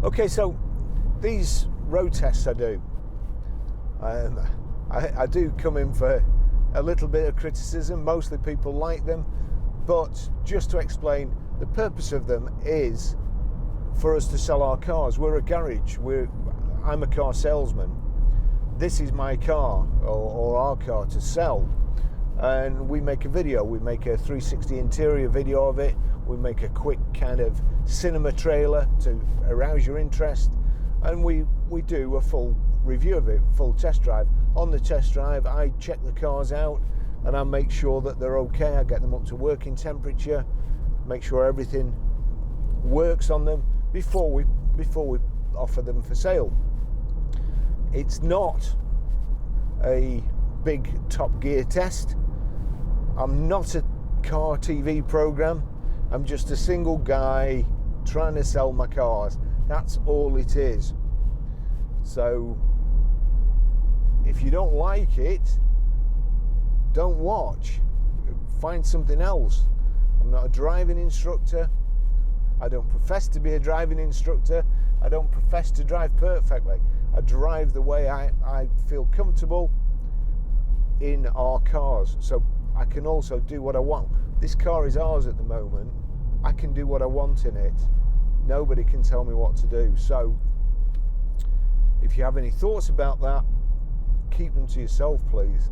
Okay, so these road tests I do, I do come in for a little bit of criticism. Mostly people like them, but just to explain, the purpose of them is for us to sell our cars. We're a garage. I'm a car salesman. This is my car or our car to sell, and we make a video. We make a 360 interior video of it. We make a quick kind of cinema trailer to arouse your interest, and we do a full review of it, full test drive. On the test drive, I check the cars out and I make sure that they're okay. I get them up to working temperature, make sure everything works on them before we offer them for sale. It's not a big Top Gear test. I'm not a car TV program. I'm just a single guy trying to sell my cars. That's all it is. So if you don't like it, don't watch. Find something else. I'm not a driving instructor. I don't profess to be a driving instructor. I don't profess to drive perfectly. I drive the way I feel comfortable in our cars. So I can also do what I want. This car is ours at the moment. I can do what I want in it. Nobody can tell me what to do. So if you have any thoughts about that, keep them to yourself, please.